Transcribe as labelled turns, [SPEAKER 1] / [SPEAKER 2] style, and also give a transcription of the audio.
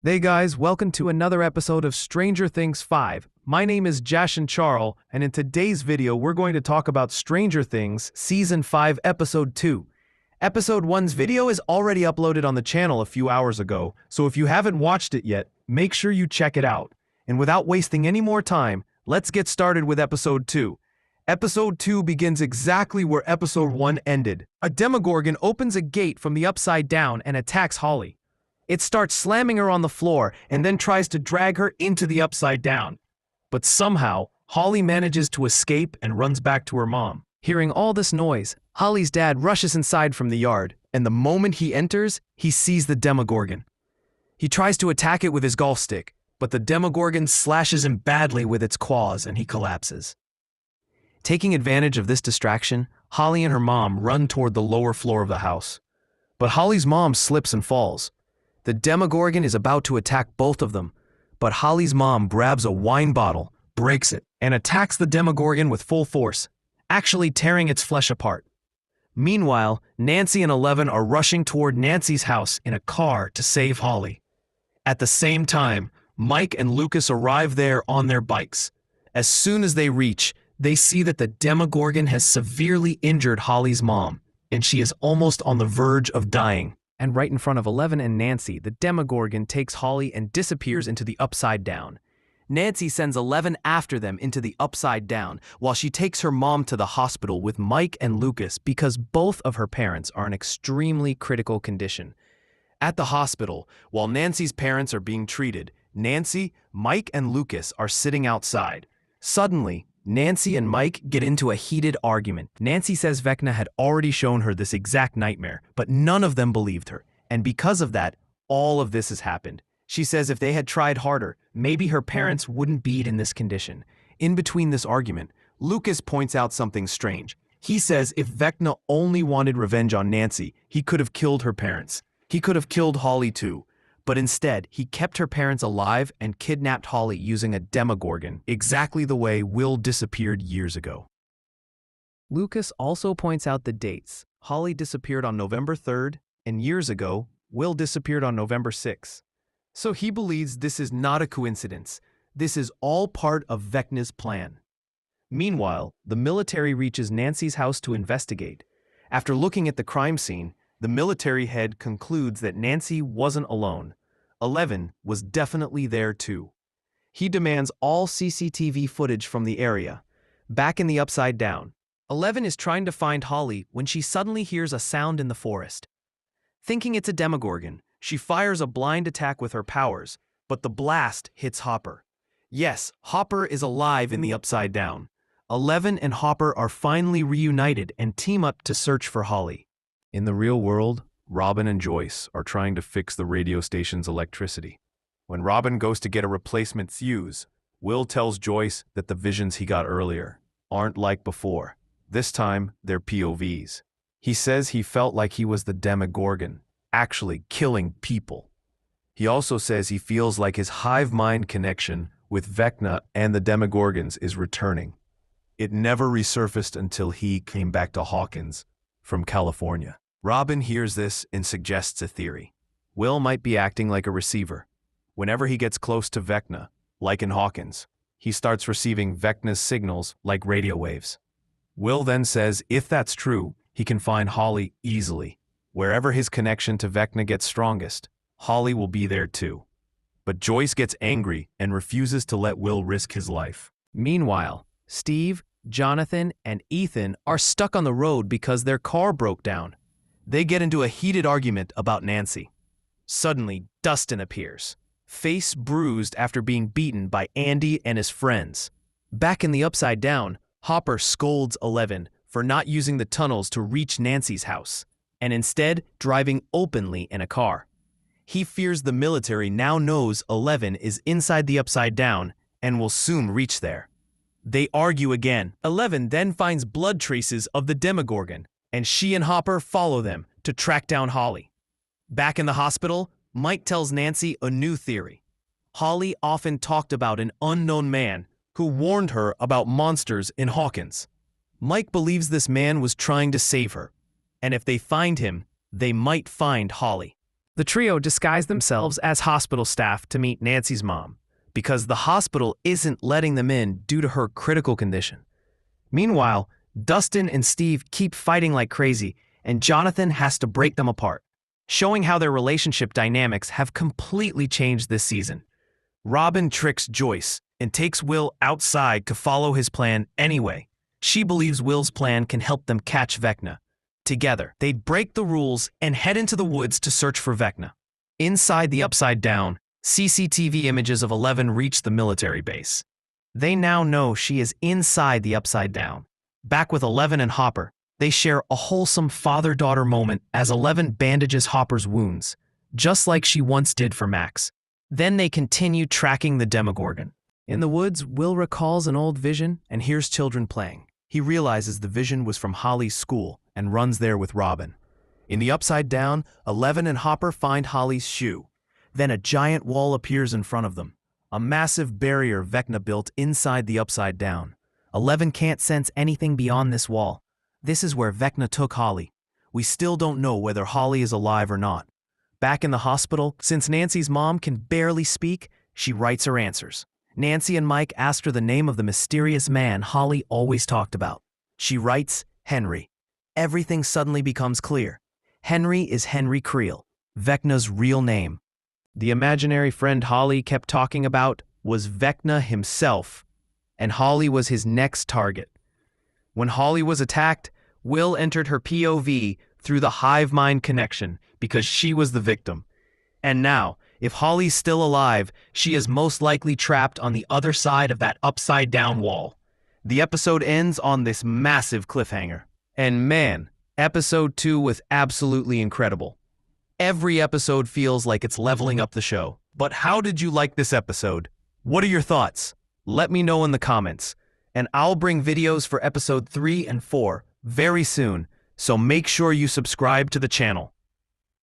[SPEAKER 1] Hey guys, welcome to another episode of Stranger Things 5. My name is Jashin Charles, and in today's video we're going to talk about Stranger Things Season 5 Episode 2. Episode 1's video is already uploaded on the channel a few hours ago, so if you haven't watched it yet, make sure you check it out. And without wasting any more time, let's get started with Episode 2. Episode 2 begins exactly where Episode 1 ended. A Demogorgon opens a gate from the upside down and attacks Holly. It starts slamming her on the floor and then tries to drag her into the upside down. But somehow, Holly manages to escape and runs back to her mom. Hearing all this noise, Holly's dad rushes inside from the yard, and the moment he enters, he sees the Demogorgon. He tries to attack it with his golf stick, but the Demogorgon slashes him badly with its claws and he collapses. Taking advantage of this distraction, Holly and her mom run toward the lower floor of the house. But Holly's mom slips and falls. The Demogorgon is about to attack both of them, but Holly's mom grabs a wine bottle, breaks it, and attacks the Demogorgon with full force, actually tearing its flesh apart. Meanwhile, Nancy and Eleven are rushing toward Nancy's house in a car to save Holly. At the same time, Mike and Lucas arrive there on their bikes. As soon as they reach, they see that the Demogorgon has severely injured Holly's mom, and she is almost on the verge of dying. And right in front of Eleven and Nancy, the Demogorgon takes Holly and disappears into the Upside Down. Nancy sends Eleven after them into the Upside Down, while she takes her mom to the hospital with Mike and Lucas because both of her parents are in extremely critical condition. At the hospital, while Nancy's parents are being treated, Nancy, Mike, and Lucas are sitting outside. Suddenly, Nancy and Mike get into a heated argument. Nancy says Vecna had already shown her this exact nightmare, but none of them believed her. And because of that, all of this has happened. She says if they had tried harder, maybe her parents wouldn't be in this condition. In between this argument, Lucas points out something strange. He says if Vecna only wanted revenge on Nancy, he could have killed her parents. He could have killed Holly too. But instead, he kept her parents alive and kidnapped Holly using a Demogorgon, exactly the way Will disappeared years ago. Lucas also points out the dates. Holly disappeared on November 3rd, and years ago, Will disappeared on November 6th. So he believes this is not a coincidence. This is all part of Vecna's plan. Meanwhile, the military reaches Nancy's house to investigate. After looking at the crime scene, the military head concludes that Nancy wasn't alone. Eleven was definitely there too. He demands all CCTV footage from the area. Back in the Upside Down, Eleven is trying to find Holly when she suddenly hears a sound in the forest. Thinking it's a Demogorgon, she fires a blind attack with her powers, but the blast hits Hopper. Yes, Hopper is alive in the Upside Down. Eleven and Hopper are finally reunited and team up to search for Holly. In the real world, Robin and Joyce are trying to fix the radio station's electricity. When Robin goes to get a replacement fuse, Will tells Joyce that the visions he got earlier aren't like before. This time, they're POVs. He says he felt like he was the Demogorgon, actually killing people. He also says he feels like his hive mind connection with Vecna and the Demogorgons is returning. It never resurfaced until he came back to Hawkins from California. Robin hears this and suggests a theory. Will might be acting like a receiver. Whenever he gets close to Vecna, like in Hawkins, he starts receiving Vecna's signals like radio waves. Will then says if that's true, he can find Holly easily. Wherever his connection to Vecna gets strongest, Holly will be there too. But Joyce gets angry and refuses to let Will risk his life. Meanwhile, Steve, Jonathan, and Ethan are stuck on the road because their car broke down. They get into a heated argument about Nancy. Suddenly, Dustin appears, face bruised after being beaten by Andy and his friends. Back in the Upside Down, Hopper scolds Eleven for not using the tunnels to reach Nancy's house, and instead driving openly in a car. He fears the military now knows Eleven is inside the Upside Down and will soon reach there. They argue again. Eleven then finds blood traces of the Demogorgon, and she and Hopper follow them to track down Holly. Back in the hospital, Mike tells Nancy a new theory. Holly often talked about an unknown man who warned her about monsters in Hawkins. Mike believes this man was trying to save her, and if they find him, they might find Holly. The trio disguise themselves as hospital staff to meet Nancy's mom, because the hospital isn't letting them in due to her critical condition. Meanwhile, Dustin and Steve keep fighting like crazy, and Jonathan has to break them apart, showing how their relationship dynamics have completely changed this season. Robin tricks Joyce and takes Will outside to follow his plan anyway. She believes Will's plan can help them catch Vecna. Together, they break the rules and head into the woods to search for Vecna. Inside the Upside Down, CCTV images of Eleven reach the military base. They now know she is inside the Upside Down. Back with Eleven and Hopper, they share a wholesome father-daughter moment as Eleven bandages Hopper's wounds, just like she once did for Max. Then they continue tracking the Demogorgon. In the woods, Will recalls an old vision and hears children playing. He realizes the vision was from Holly's school and runs there with Robin. In the Upside Down, Eleven and Hopper find Holly's shoe. Then a giant wall appears in front of them, a massive barrier Vecna built inside the Upside Down. Eleven can't sense anything beyond this wall. This is where Vecna took Holly. We still don't know whether Holly is alive or not. Back in the hospital, since Nancy's mom can barely speak, she writes her answers. Nancy and Mike asked her the name of the mysterious man Holly always talked about. She writes, Henry. Everything suddenly becomes clear. Henry is Henry Creel, Vecna's real name. The imaginary friend Holly kept talking about was Vecna himself, and Holly was his next target. When Holly was attacked, Will entered her POV through the hive mind connection because she was the victim. And now, if Holly's still alive, she is most likely trapped on the other side of that upside-down wall. The episode ends on this massive cliffhanger. And man, episode 2 was absolutely incredible. Every episode feels like it's leveling up the show. But how did you like this episode? What are your thoughts? Let me know in the comments. And I'll bring videos for episode 3 and 4 very soon, so make sure you subscribe to the channel.